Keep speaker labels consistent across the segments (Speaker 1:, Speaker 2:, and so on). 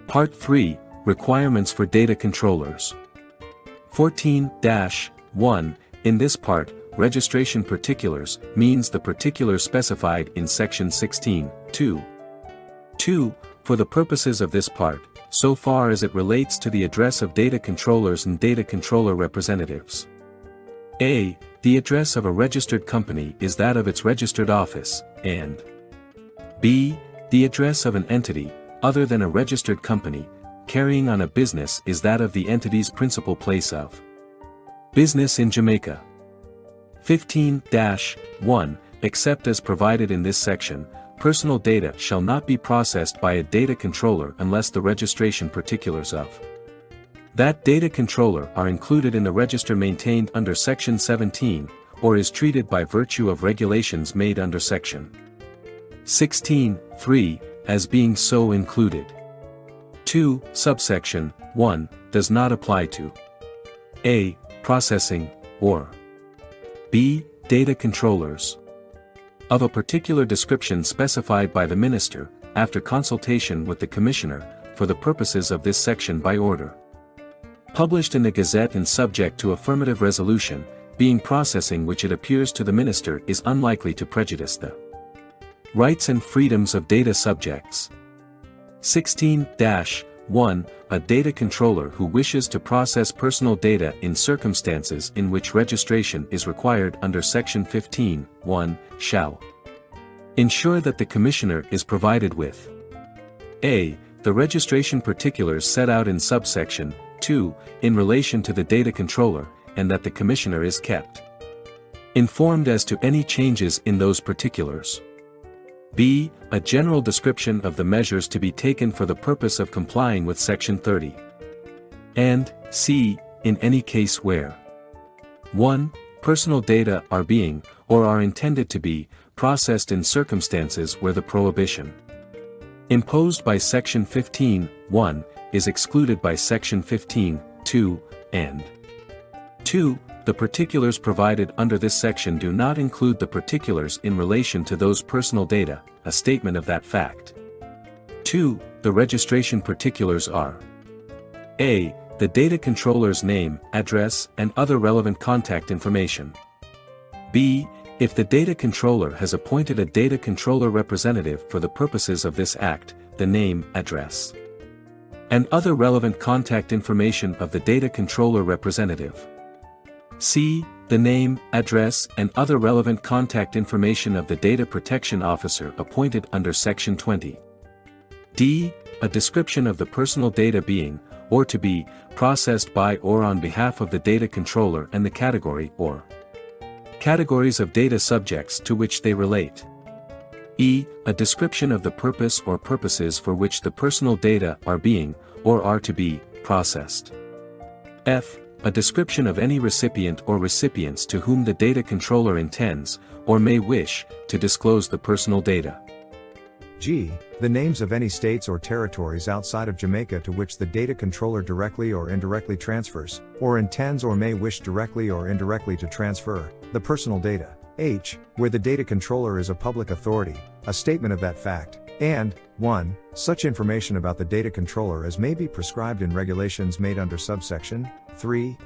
Speaker 1: Part 3, Requirements for Data Controllers. 14-1, in this part, registration particulars means the particulars specified in section 16(2). 2. For the purposes of this part, so far as it relates to the address of data controllers and data controller representatives. A. The address of a registered company is that of its registered office, and B. The address of an entity, other than a registered company, carrying on a business is that of the entity's principal place of business in Jamaica. 15-1, except as provided in this section, personal data shall not be processed by a data controller unless the registration particulars of that data controller are included in the register maintained under Section 17, or is treated by virtue of regulations made under Section 16(3) as being so included. 2. Subsection 1 does not apply to a. Processing, or b. Data controllers of a particular description specified by the Minister, after consultation with the Commissioner, for the purposes of this section by order published in the Gazette and subject to affirmative resolution, being processing which it appears to the Minister is unlikely to prejudice the rights and freedoms of data subjects. 16-1, a data controller who wishes to process personal data in circumstances in which registration is required under Section 15(1) shall ensure that the Commissioner is provided with a. The registration particulars set out in subsection 2, in relation to the data controller, and that the Commissioner is kept informed as to any changes in those particulars. B. A general description of the measures to be taken for the purpose of complying with Section 30. And C. In any case where 1. Personal data are being, or are intended to be, processed in circumstances where the prohibition imposed by Section 15(1) is excluded by Section 15(2), and 2. The particulars provided under this section do not include the particulars in relation to those personal data, a statement of that fact. 2. The registration particulars are a. The data controller's name, address, and other relevant contact information. b. If the data controller has appointed a data controller representative for the purposes of this Act, the name, address, and other relevant contact information of the data controller representative. c. The name, address, and other relevant contact information of the data protection officer appointed under Section 20. d. A description of the personal data being, or to be, processed by or on behalf of the data controller and the category or categories of data subjects to which they relate. e. A description of the purpose or purposes for which the personal data are being, or are to be, processed. f. A description of any recipient or recipients to whom the data controller intends, or may wish, to disclose the personal data.
Speaker 2: G. The names of any states or territories outside of Jamaica to which the data controller directly or indirectly transfers, or intends or may wish directly or indirectly to transfer, the personal data. H. Where the data controller is a public authority, a statement of that fact, and 1. Such information about the data controller as may be prescribed in regulations made under subsection 3.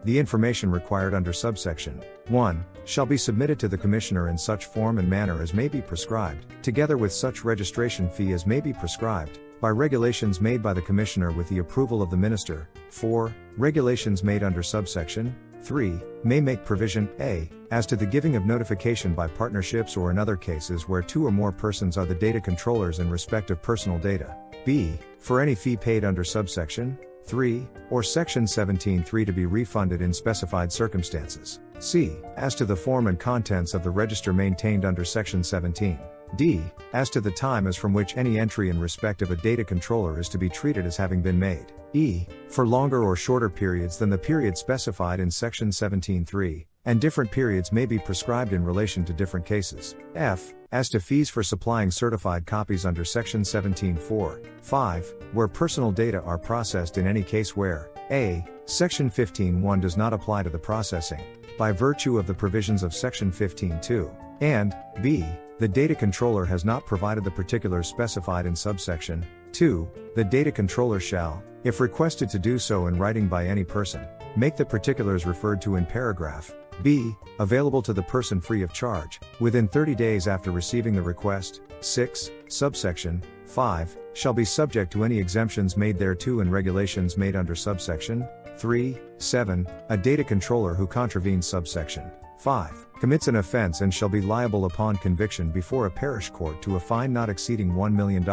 Speaker 2: The information required under subsection 1 shall be submitted to the Commissioner in such form and manner as may be prescribed, together with such registration fee as may be prescribed, by regulations made by the Commissioner with the approval of the Minister. 4. Regulations made under subsection 3 may make provision a. as to the giving of notification by partnerships or in other cases where 2 or more persons are the data controllers in respect of personal data. b. For any fee paid under subsection 3 or Section 17(3) to be refunded in specified circumstances. c. As to the form and contents of the register maintained under Section 17. d. As to the time as from which any entry in respect of a data controller is to be treated as having been made. e. For longer or shorter periods than the period specified in Section 17(3), and different periods may be prescribed in relation to different cases. f. As to fees for supplying certified copies under Section 17(4), 5, where personal data are processed in any case where a. Section 15(1) does not apply to the processing, by virtue of the provisions of Section 15(2), and b. The data controller has not provided the particulars specified in subsection 2. The data controller shall, if requested to do so in writing by any person, make the particulars referred to in paragraph B available to the person free of charge, within 30 days after receiving the request. 6. Subsection 5 shall be subject to any exemptions made thereto and regulations made under subsection 3. 7. A data controller who contravenes subsection 5 commits an offense and shall be liable upon conviction before a parish court to a fine not exceeding $1 million.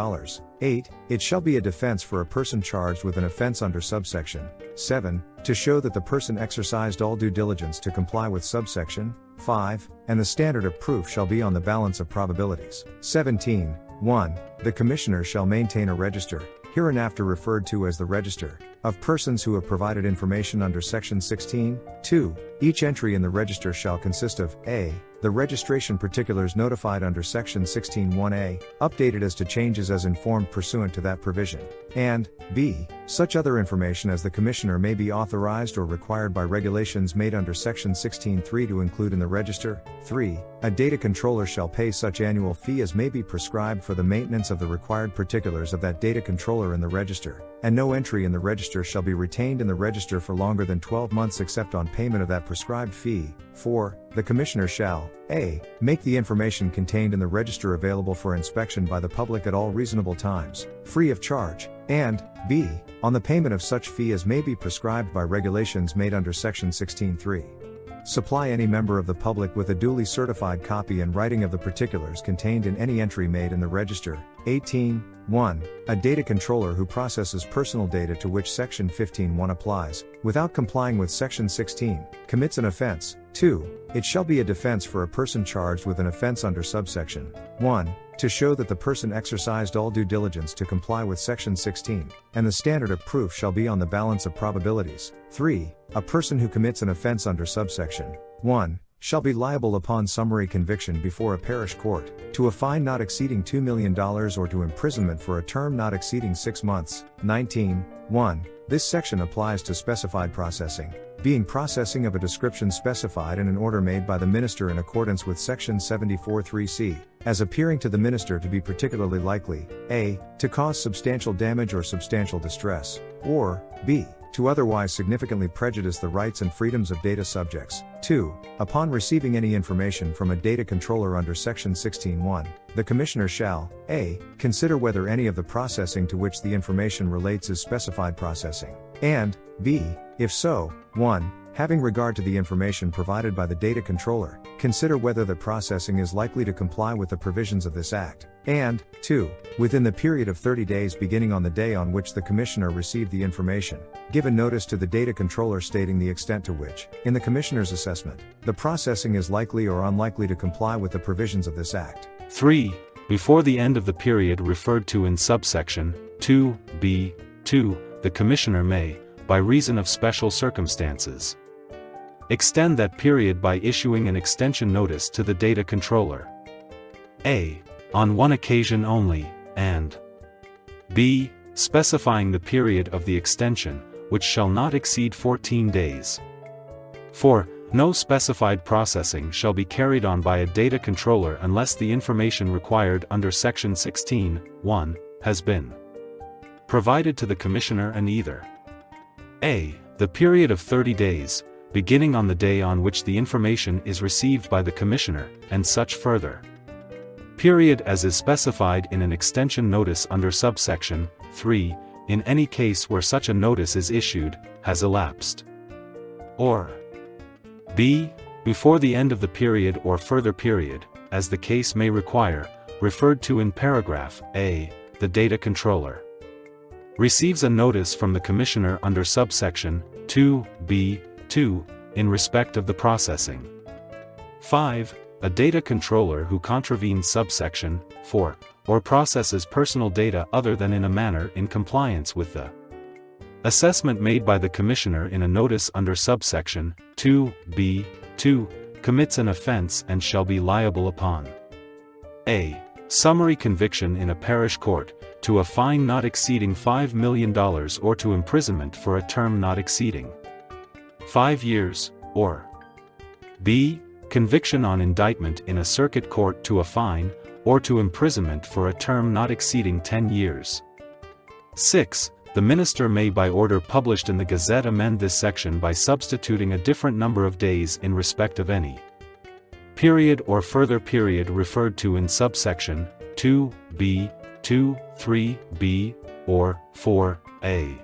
Speaker 2: 8. It shall be a defense for a person charged with an offense under subsection 7 to show that the person exercised all due diligence to comply with subsection 5, and the standard of proof shall be on the balance of probabilities. 17. 1. The Commissioner shall maintain a register, hereinafter referred to as the Register, of persons who have provided information under Section 16. 2. Each entry in the register shall consist of a. The registration particulars notified under Section 16(1)(a), updated as to changes as informed pursuant to that provision, and b. Such other information as the Commissioner may be authorized or required by regulations made under Section 16(3) to include in the register. 3. A data controller shall pay such annual fee as may be prescribed for the maintenance of the required particulars of that data controller in the register, and no entry in the register shall be retained in the register for longer than 12 months except on payment of that prescribed fee. 4. The Commissioner shall a. Make the information contained in the register available for inspection by the public at all reasonable times, free of charge, and b. On the payment of such fee as may be prescribed by regulations made under Section 16(3). Supply any member of the public with a duly certified copy and writing of the particulars contained in any entry made in the register. 18. 1. A data controller who processes personal data to which Section 15(1) applies, without complying with Section 16, commits an offense. 2. It shall be a defense for a person charged with an offense under subsection 1, to show that the person exercised all due diligence to comply with Section 16, and the standard of proof shall be on the balance of probabilities. 3. A person who commits an offense under subsection 1 shall be liable upon summary conviction before a parish court, to a fine not exceeding $2 million or to imprisonment for a term not exceeding 6 months. 19. 1. This section applies to specified processing, being processing of a description specified in an order made by the minister in accordance with Section 74(3)(c), as appearing to the minister to be particularly likely, a. to cause substantial damage or substantial distress, or b. to otherwise significantly prejudice the rights and freedoms of data subjects. 2. Upon receiving any information from a data controller under Section 16(1), the Commissioner shall a. consider whether any of the processing to which the information relates is specified processing, and b. if so, 1. Having regard to the information provided by the data controller, consider whether the processing is likely to comply with the provisions of this Act, and 2. Within the period of 30 days beginning on the day on which the Commissioner received the information, give a notice to the data controller stating the extent to which, in the Commissioner's assessment, the processing is likely or unlikely to comply with the provisions of this Act.
Speaker 1: 3. Before the end of the period referred to in subsection 2(b)(2), the Commissioner may, by reason of special circumstances, extend that period by issuing an extension notice to the data controller. A. On one occasion only, and b. specifying the period of the extension, which shall not exceed 14 days. 4. No specified processing shall be carried on by a data controller unless the information required under Section 16(1) has been provided to the Commissioner and either a. the period of 30 days, beginning on the day on which the information is received by the Commissioner, and such further period as is specified in an extension notice under subsection 3, in any case where such a notice is issued, has elapsed. Or b. before the end of the period or further period, as the case may require, referred to in paragraph a, the data controller receives a notice from the Commissioner under subsection 2(b)(2), in respect of the processing. 5. A data controller who contravenes subsection 4, or processes personal data other than in a manner in compliance with the assessment made by the Commissioner in a notice under subsection 2(b)(2), commits an offense and shall be liable upon a. summary conviction in a parish court, to a fine not exceeding $5 million or to imprisonment for a term not exceeding 5 years, or b. conviction on indictment in a circuit court to a fine, or to imprisonment for a term not exceeding 10 years.
Speaker 3: 6. The minister may by order published in the Gazette amend this section by substituting a different number of days in respect of any period or further period referred to in subsection 2b, 2, 3b, or 4a.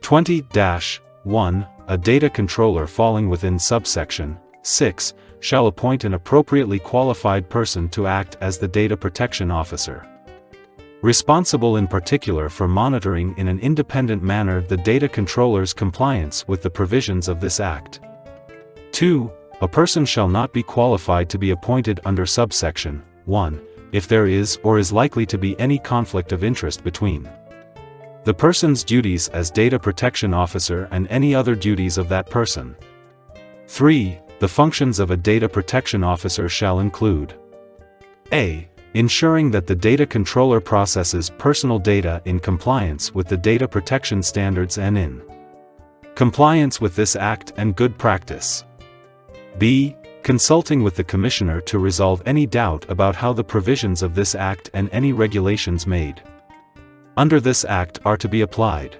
Speaker 3: 20-1. A data controller falling within subsection 6 shall appoint an appropriately qualified person to act as the data protection officer, responsible in particular for monitoring in an independent manner the data controller's compliance with the provisions of this Act. 2. A person shall not be qualified to be appointed under subsection 1 if there is or is likely to be any conflict of interest between the person's duties as data protection officer and any other duties of that person. 3. The functions of a data protection officer shall include a. Ensuring that the data controller processes personal data in compliance with the data protection standards and in compliance with this Act and good practice. b. Consulting with the Commissioner to resolve any doubt about how the provisions of this Act and any regulations made under this Act are to be applied.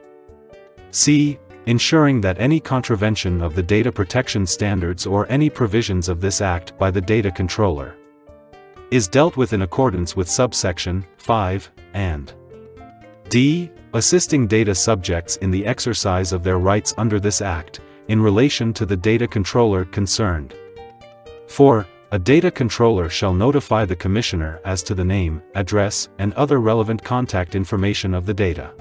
Speaker 3: c. Ensuring that any contravention of the data protection standards or any provisions of this Act by the data controller is dealt with in accordance with subsection 5, and d. Assisting data subjects in the exercise of their rights under this Act, in relation to the data controller concerned. 4. A data controller shall notify the Commissioner as to the name, address, and other relevant contact information of the data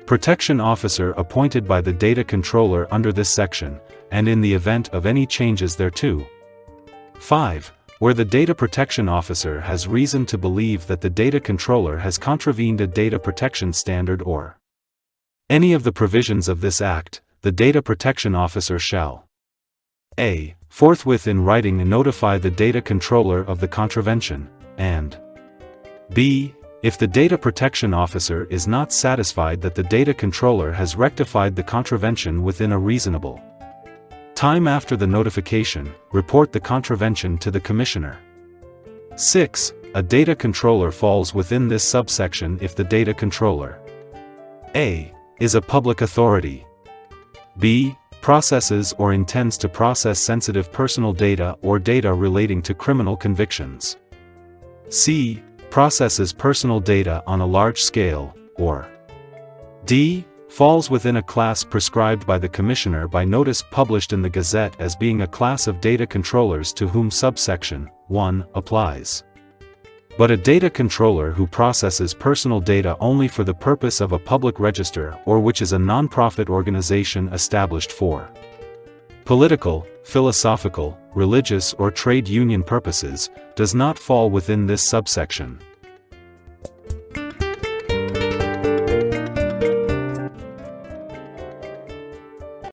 Speaker 3: protection officer appointed by the data controller under this section, and in the event of any changes thereto. 5. Where the data protection officer has reason to believe that the data controller has contravened a data protection standard or any of the provisions of this Act, the data protection officer shall a. Forthwith in writing notify the data controller of the contravention, and b. If the data protection officer is not satisfied that the data controller has rectified the contravention within a reasonable time after the notification, report the contravention to the Commissioner. 6. A data controller falls within this subsection if the data controller a. Is a public authority, b. Processes or intends to process sensitive personal data or data relating to criminal convictions, c. Processes personal data on a large scale, or d. Falls within a class prescribed by the Commissioner by notice published in the Gazette as being a class of data controllers to whom subsection 1 applies. But a data controller who processes personal data only for the purpose of a public register or which is a non-profit organization established for political, philosophical, religious or trade union purposes, does not fall within this subsection.